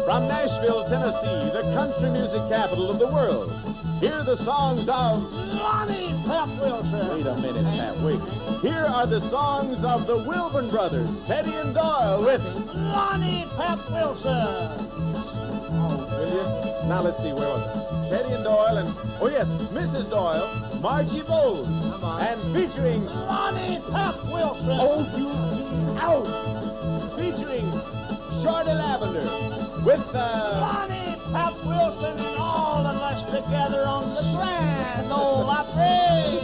From Nashville, Tennessee, the country music capital of the world, hear the songs of Lonnie Pep Wilson. Wait a minute, Pat, wait. Here are the songs of the Wilburn brothers, Teddy and Doyle, with Lonnie Pep Wilson. Will you? Now let's see, where was it? Teddy and Doyle and, oh yes, Mrs. Doyle, Margie Bowles. Come on. And featuring Lonnie Pep Wilson. Oh, you out! Featuring Shorty Lavender with Lonnie Pep Wilson and all of us together on the Grand Ole Opry.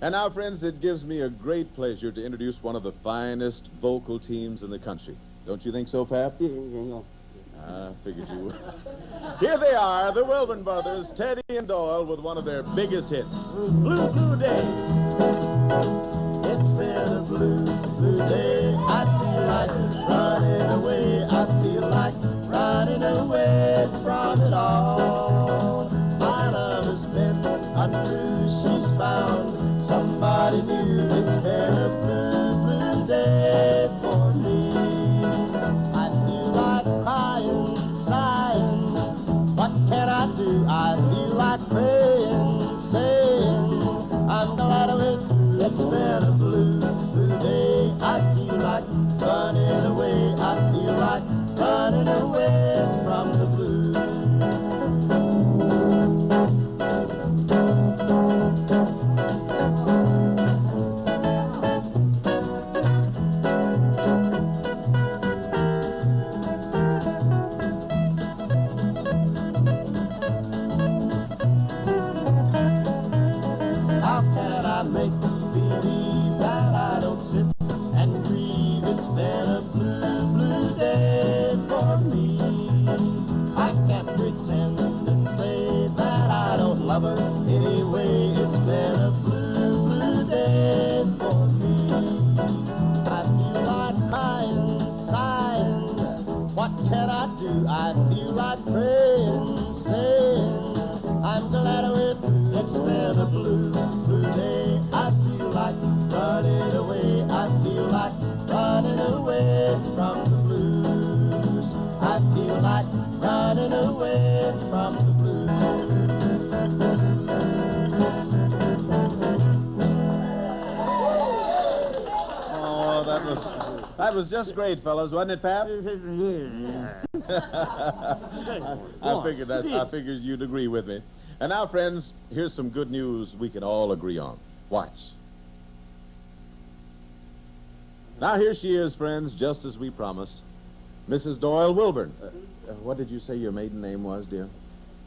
And now, friends, it gives me a great pleasure to introduce one of the finest vocal teams in the country. Don't you think so, Pap? I figured you would. Here they are, the Wilburn brothers, Teddy and Doyle, with one of their biggest hits, Blue, Blue Day. It's been a blue, blue day. I feel like running away. I feel like running away from it all. My love has been untrue. She's found somebody new. It's been a blue, blue day for me. I feel like crying, sighing. What can I do? I feel like praying, saying I'm glad we're through. It's been a blue, blue day. I feel like running away. I feel like running away from the blues. How can I make believe that I don't sit and grieve? It's been a blue, blue day for me. I can't pretend and say that I don't love her anyway. It's been a blue, blue day for me. I feel like crying, sighing. What can I do? I feel like praying, saying I'm glad we're through. It's been a blue, blue day. I feel like running away. I feel like running away from the blues. I feel like running away from the blues. Oh, that was just great, fellas, wasn't it, Pap? I figured you'd agree with me. And now, friends, here's some good news we can all agree on. Watch. Now, here she is, friends, just as we promised. Mrs. Doyle Wilburn. What did you say your maiden name was, dear?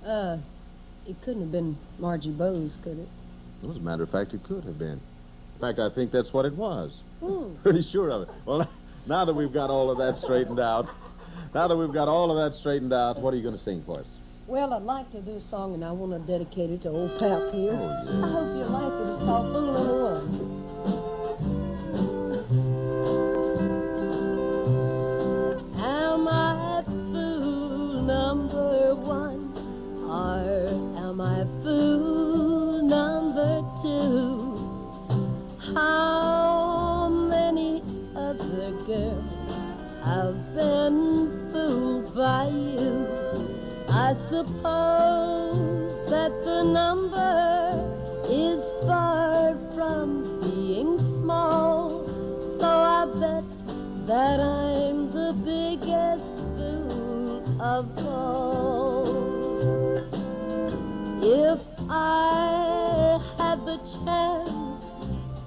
It couldn't have been Margie Bowes, could it? Well, as a matter of fact, it could have been. In fact, I think that's what it was. Hmm. Pretty sure of it. Well, now that we've got all of that straightened out, what are you going to sing for us? Well, I'd like to do a song, and I want to dedicate it to old Pap here. Oh, yeah. I hope you like it. It's called Fool Number One. Am I fool number one, or am I fool number two? How many other girls have been fooled by you? I suppose that the number is far from being small, so I bet that I'm the biggest fool of all. If I had the chance,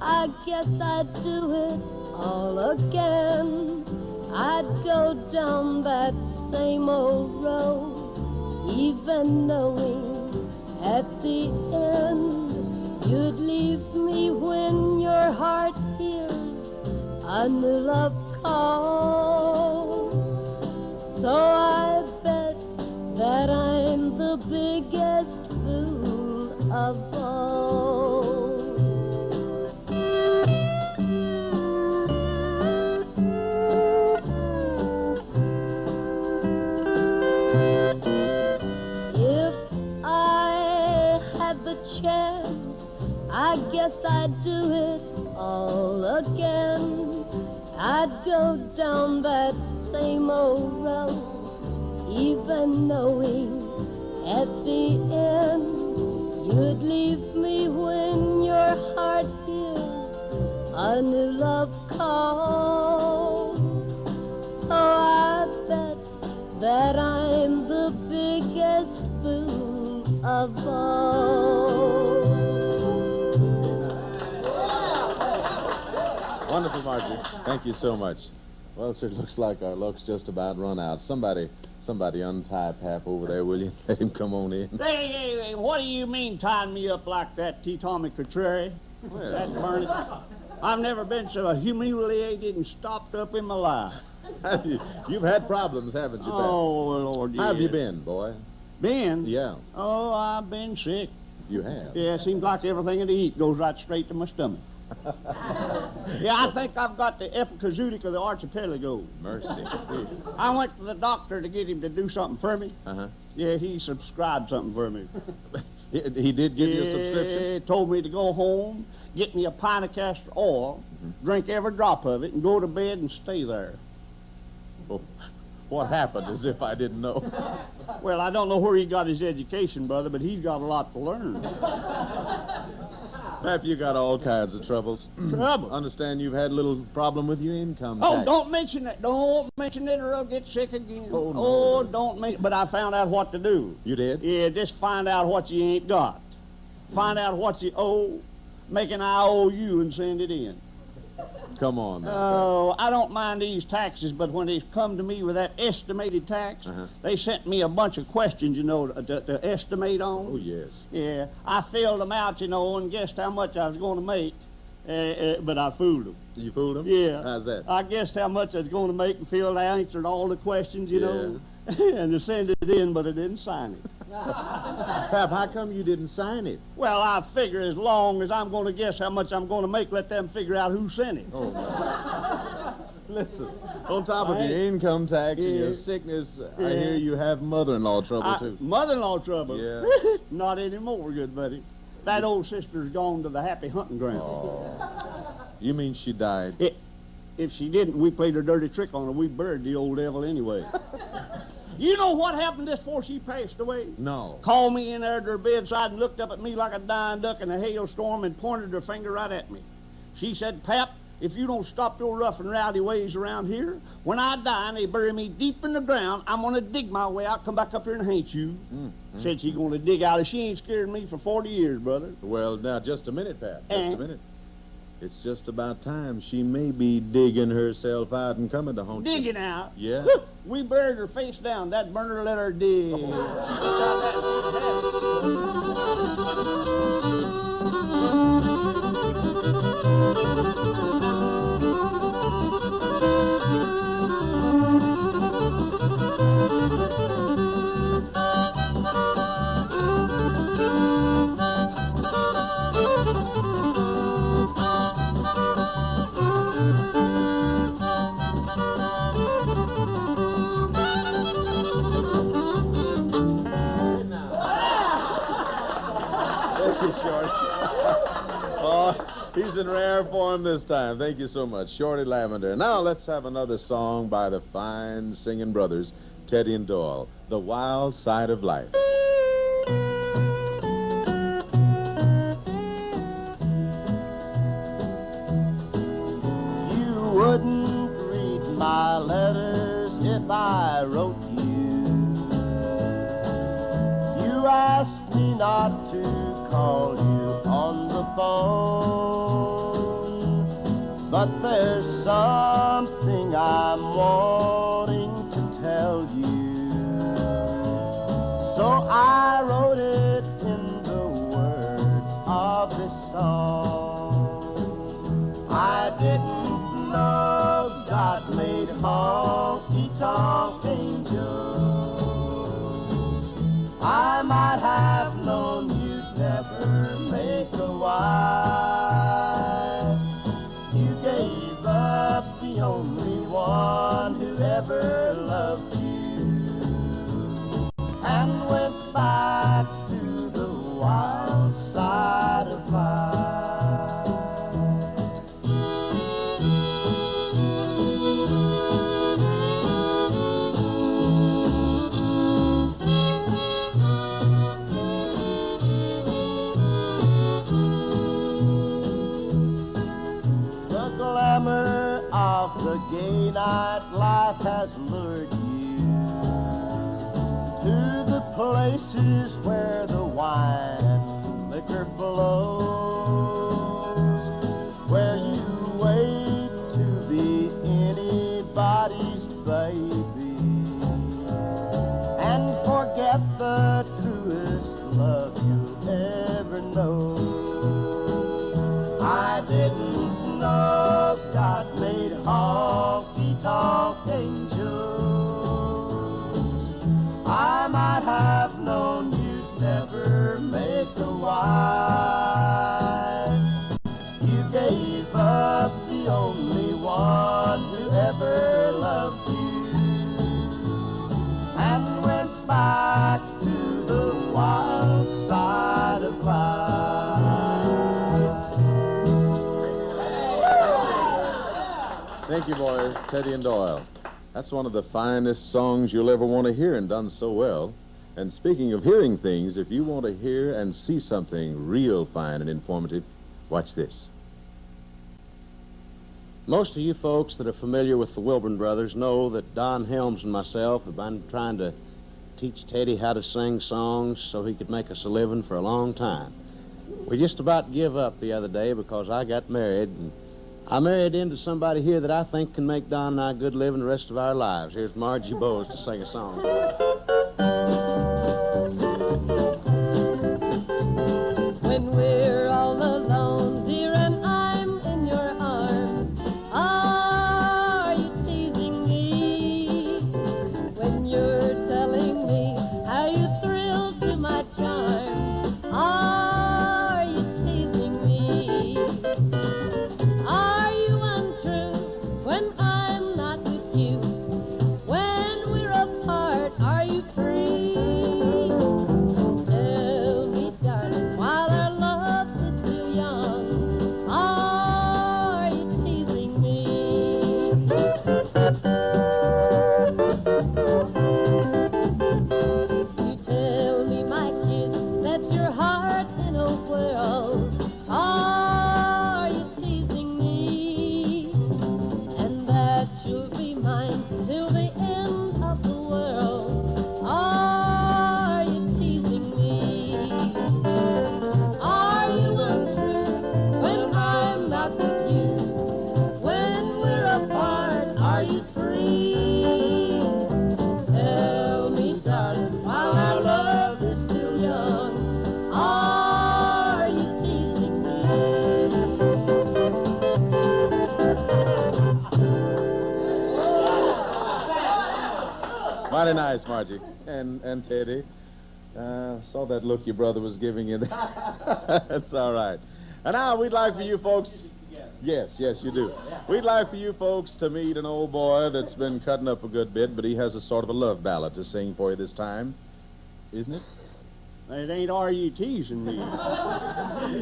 I guess I'd do it all again. I'd go down that same old road, even knowing at the end you'd leave me when your heart hears a new love call. So I bet that I'm the biggest fool of all. Chance, I guess I'd do it all again. I'd go down that same old road, even knowing at the end you'd leave me when your heart hears a new love call. So I bet that I'm the biggest fool of all. Wonderful, Margie. Thank you so much. Well, sir, it looks like our luck's just about run out. Somebody untie Pap over there, will you? Let him come on in. Hey, what do you mean tying me up like that, T-Tommy Cutrer? Well. That burning. I've never been so humiliated and stopped up in my life. You've had problems, haven't you, Pap? Oh, Lord, How have you yes. been, boy? Been? Yeah, Oh, I've been sick. you have. Yeah, it seems like everything I eat goes right straight to my stomach. Yeah, I think I've got the epicazootic of the archipelago. Mercy. I went to the doctor to get him to do something for me. Uh-huh. Yeah, he subscribed something for me. He did give you a subscription? He told me to go home, get me a pint of castor oil, drink every drop of it, and go to bed and stay there. Oh, what happened, as if I didn't know? Well, I don't know where he got his education, brother, but he's got a lot to learn. Pap, you got all kinds of troubles. Trouble? Understand you've had a little problem with your income Oh, tax. don't mention it. Don't mention it or I'll get sick again. Oh, no. Oh, don't mention. But I found out what to do. You did? Yeah, just find out what you ain't got. Find out what you owe, make an IOU and send it in. Come on now. Oh, I don't mind these taxes, but when they come to me with that estimated tax, they sent me a bunch of questions, you know, to estimate on. Oh, yes. Yeah, I filled them out, you know, and guessed how much I was going to make, but I fooled them. You fooled him? Yeah. How's that? I guessed how much I was going to make and filled out, answered all the questions, you know, and they sent it in, but I didn't sign it. Pap, how come you didn't sign it? Well, I figure as long as I'm going to guess how much I'm going to make, let them figure out who sent it. Oh, no. Listen, on top of your income tax and your Yeah. sickness, I hear you have mother-in-law trouble, too. Mother-in-law trouble? Yeah. Not anymore, good buddy. That old sister's gone to the happy hunting ground. Oh. You mean she died? If she didn't, we played a dirty trick on her. We buried the old devil anyway. You know what happened just before she passed away? No. Called me in there at her bedside and looked up at me like a dying duck in a hailstorm and pointed her finger right at me. She said, Pap, if you don't stop your rough and rowdy ways around here, when I die and they bury me deep in the ground, I'm going to dig my way out, come back up here and hate you. Said she's going to dig out. She ain't scared me for 40 years, brother. Well, now, just a minute, Pap. Just a minute. It's just about time. She may be digging herself out and coming to haunt you. Digging out? Yeah. We buried her face down. That burner let her dig. Thank you, Shorty. Oh, he's in rare form this time. Thank you so much, Shorty Lavender. Now let's have another song by the fine singing brothers, Teddy and Doyle, The Wild Side of Life. You wouldn't read my letters if I wrote you. You asked me not to call you on the phone, but there's something I'm wanting to tell you. So I wrote it in the words of this song. I didn't know God made honky-tonk angels. I might have known you'd never make a wife. You gave up the only one who ever loved you and went back to the wild side of life. places where the wine and liquor flows, where you wait to be anybody's baby and forget the truest love you'll ever know. I didn't know God made honky-tonk angels. I might have known you'd never make a wife. You gave up the only one who ever loved you and went back to the wild side of life. Thank you, boys. Teddy and Doyle. That's one of the finest songs you'll ever want to hear, and done so well. And speaking of hearing things, if you want to hear and see something real fine and informative, watch this. Most of you folks that are familiar with the Wilburn brothers know that Don Helms and myself have been trying to teach Teddy how to sing songs so he could make us a living for a long time. We just about give up the other day because I got married, and I married into somebody here that I think can make Don and I a good living the rest of our lives. Here's Margie Bowes to sing a song. When we're all alone, dear, and I'm in your arms, are you teasing me? When you're telling me how you thrill to my charms, are you teasing me? Are you untrue when I'm not with you? When we're apart, are you free? Tell me, darling, while our love is still young, are you teasing me? You tell me my kiss sets your heart in a whirl. Are you teasing me? And that you'll be mine till the end of the world. Are you teasing me? Are you untrue when I'm not with you? When we're apart, are you free? Tell me, darling, while our love is still young, are you teasing me? Mighty nice, Margie. And Teddy. Saw that look your brother was giving you there. That's all right. And now we'd like for you folks... Yes, you do. We'd like for you folks to meet an old boy that's been cutting up a good bit, but he has a sort of a love ballad to sing for you this time. Isn't it? It ain't are you teasing me?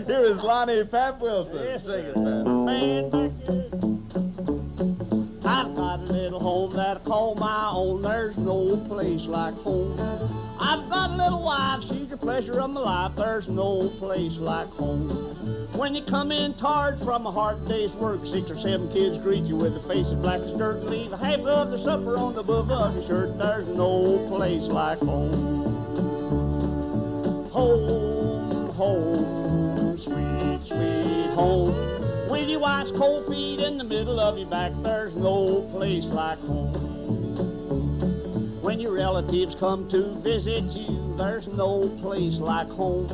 Here is Lonnie Pap Wilson. Yes, Sing it, sir. man. Man, back it. I've got a little home that I call my own. There's no place like home. I've got a little wife, she's the pleasure of my life. There's no place like home. When you come in tired from a hard day's work, 6 or 7 kids greet you with a face as black as dirt and leave half of the supper on the boob of your shirt. There's no place like home. Home, home, sweet, sweet home. With your wife's cold feet in the middle of your back, there's no place like home. When your relatives come to visit you, there's no place like home.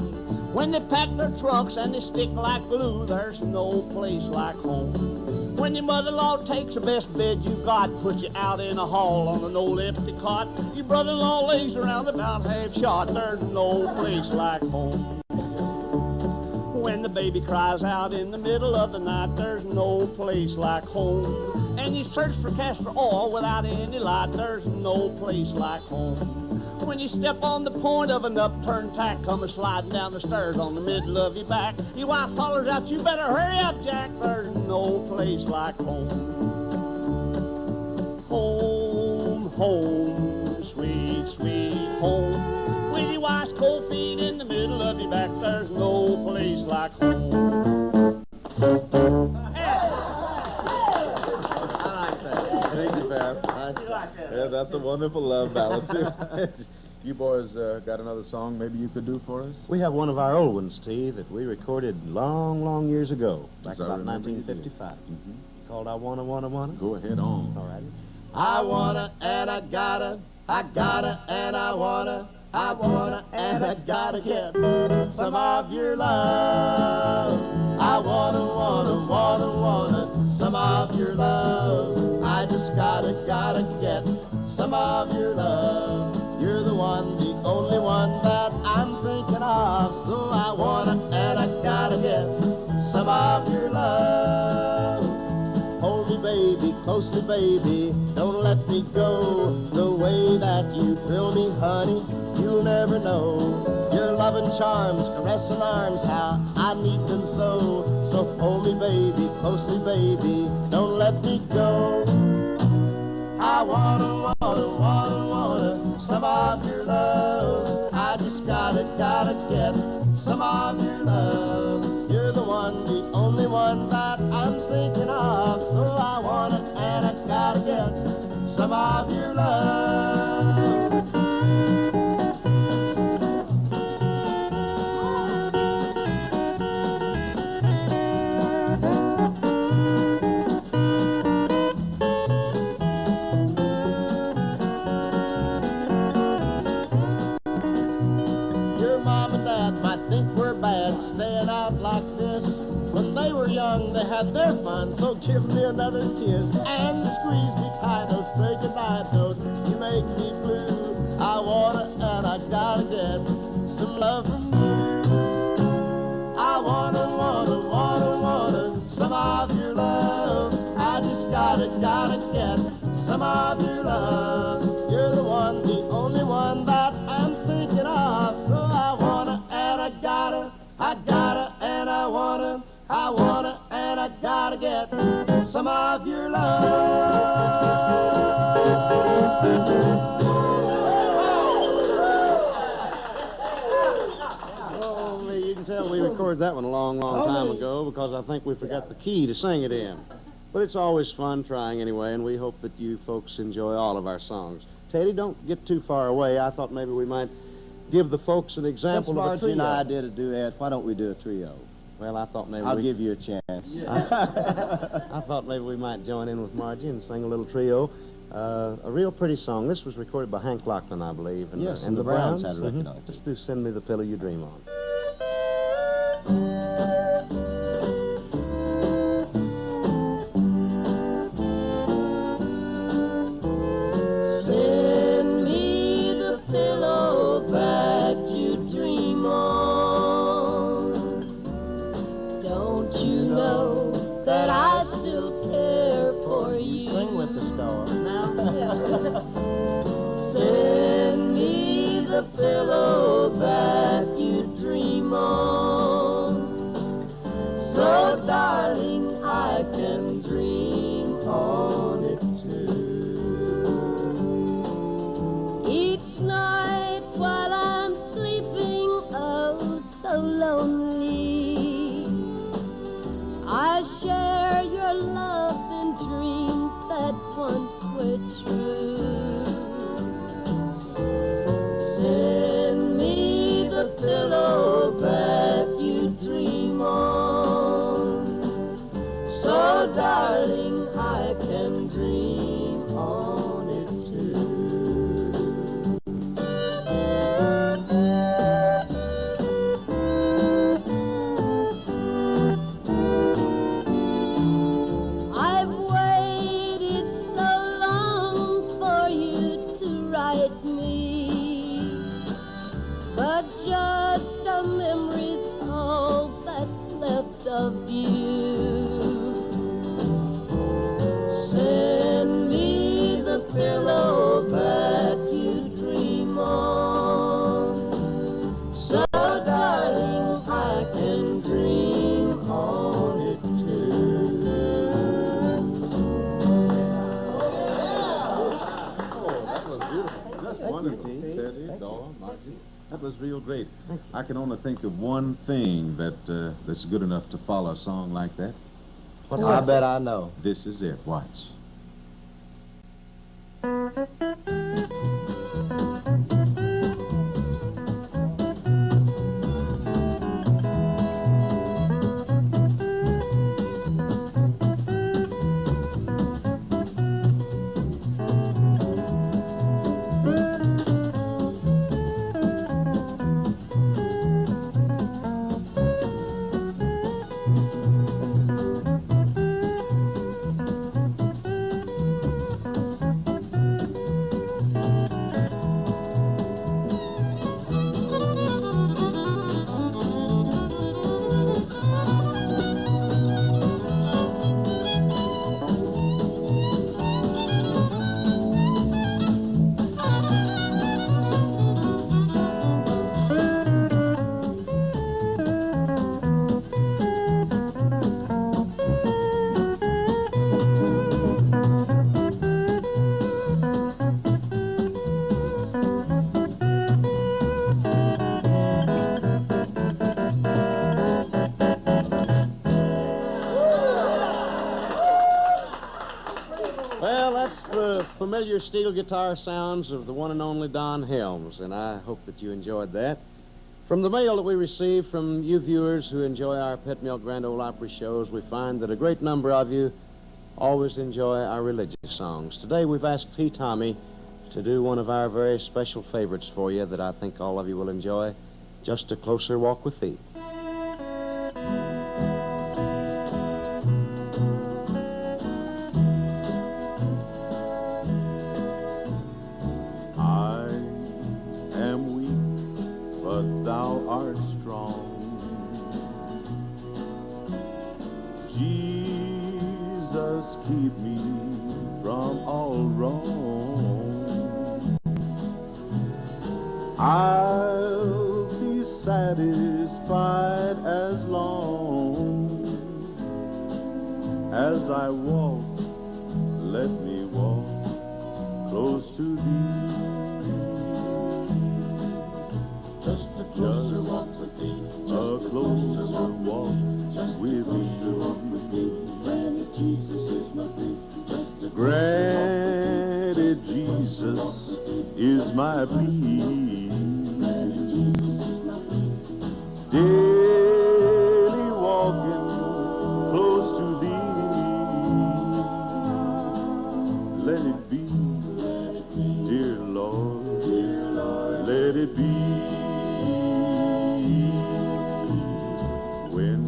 When they pack their trunks and they stick like glue, there's no place like home. When your mother-in-law takes the best bed you got, puts you out in a hall on an old empty cot, your brother-in-law lays around about half shot, there's no place like home. When the baby cries out in the middle of the night, there's no place like home. And you search for castor oil without any light, there's no place like home. When you step on the point of an upturned tack, coming sliding down the stairs on the middle of your back, your wife hollers out, you better hurry up, Jack, there's no place like home. Home, home, sweet, sweet home. With your wife's cold feet in the middle of your back, there's no place like home. Thank you, Pap. Yeah, that's a wonderful love ballad, too. You boys got another song maybe you could do for us? We have one of our old ones, T, that we recorded long, long years ago, back Yes, I about remember you did. 1955. Called I Wanna, Wanna, Wanna. Go ahead on. All righty. I wanna and I gotta and I wanna and I gotta get some of your love. I wanna some of your love. I just gotta get some of your love. You're the one, the only one that I'm thinking of. So I wanna and I gotta get some of your love. Hold me, baby, closely, baby, don't let me go. The way that you thrill me, honey, you'll never know. Your loving charms, caressing arms, how I need them so. So hold me, baby, closely, baby, don't let me go. I wanna some of your love. I just gotta get some of your love. You're the one, the only one that I'm thinking of. So I wanna and I gotta get some of your love. Your mom and dad might think we're bad staying out like this. When they were young, they had their fun, so give me another kiss and squeeze me kind of, say goodnight, don't you make me blue. I wanna and I gotta get some love from you. I wanna some of your love. I just gotta get some of your love. You're the one, the only one that I'm thinking of. So I wanna and I gotta and I wanna and I gotta get some of your love. Oh, you can tell we recorded that one a long, long time ago because I think we forgot the key to sing it in. But it's always fun trying anyway, and we hope that you folks enjoy all of our songs. Teddy, don't get too far away. I thought maybe we might give the folks an example Since of a Margie trio. and I did a duet, why don't we do a trio? Well, I thought maybe I'll give you a chance. I thought maybe we might join in with Margie and sing a little trio. A real pretty song. This was recorded by Hank Lachlan, I believe. Yes, and the Browns had a record on it. Just do Send Me the Pillow You Dream On. Send me the pillow that you dream on. Don't you know that I still care for you? Sing with the star. Send me the pillow that you dream on. So, darling, I can dream on it too. Each night while I'm sleeping, oh, so lonely, I share your love and dreams that once were true. Send me the pillow that you dream on. So, darling, I can dream on it too. I've waited so long for you to write me, but just a memory's all that's left of you. Send me the pillow that you dream on. So, darling, I can dream on it too. That was beautiful. That's wonderful, Teddy, Dora, Margie. That was real great. I can only think of one thing that's good enough to follow a song like that. I bet I know. This is it. Watch. familiar steel guitar sounds of the one and only Don Helms, and I hope that you enjoyed that. From the mail that we receive from you viewers who enjoy our Pet Milk Grand Ole Opry shows, we find that a great number of you always enjoy our religious songs. Today we've asked P. Tommy to do one of our very special favorites for you that I think all of you will enjoy, Just a Closer Walk with Thee. I am weak, but thou art strong. Jesus, keep me from all wrong. I'll be satisfied as long as I walk. Let me walk close to thee. Just a closer walk with thee. A closer walk with thee. Granted, Jesus is my plea. Just a Granted, Jesus is my plea. Granted, Jesus is my plea. Daily walking close to thee. Let it be, dear Lord, let it be. When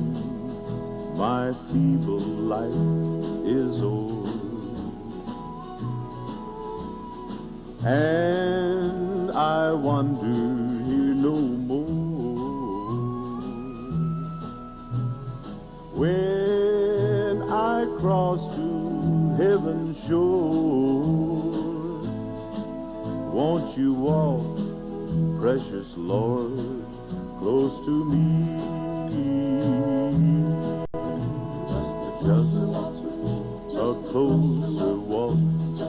my feeble life is o'er and I wander here no more, when I cross to heaven's shore, won't you walk, precious Lord, close to me? Just a closer walk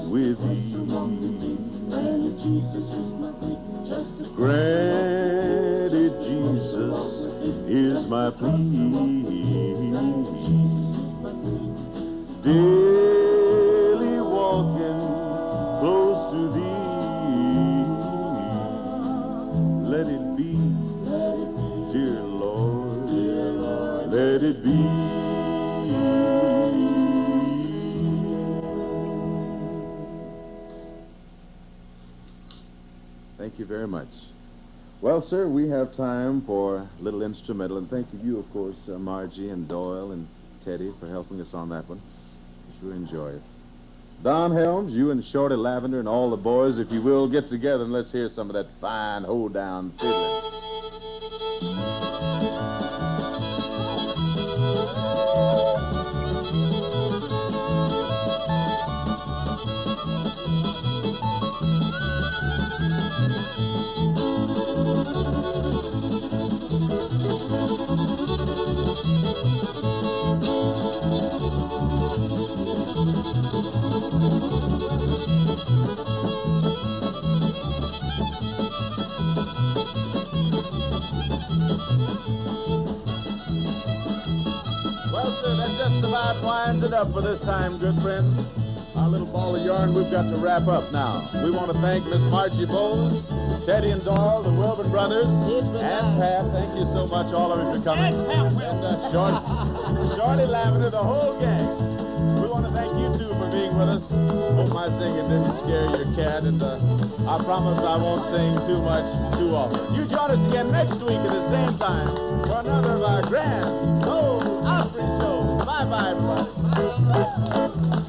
with thee. Granted, Jesus is my plea. Just a Granted, Jesus is my plea. Daily walking close to thee. Let it be, dear Lord, let it be. Thank you very much. Well, sir, we have time for a little instrumental, and thank you, of course, Margie and Doyle and Teddy for helping us on that one. I sure enjoy it. Don Helms, you and Shorty Lavender and all the boys, if you will, get together and let's hear some of that fine hold-down fiddling. Just about winds it up for this time, good friends. Our little ball of yarn, we've got to wrap up now. We want to thank Miss Margie Bowles, Teddy and Doyle, the Wilburn brothers, and Pat. Thank you so much, all of you, for coming. And Shorty Lavender, the whole gang. We want to thank you, two, for being with us. Hope my singing didn't scare your cat, and I promise I won't sing too much too often. You join us again next week at the same time for another of our Grand Ole Opry shows. Bye-bye, everybody.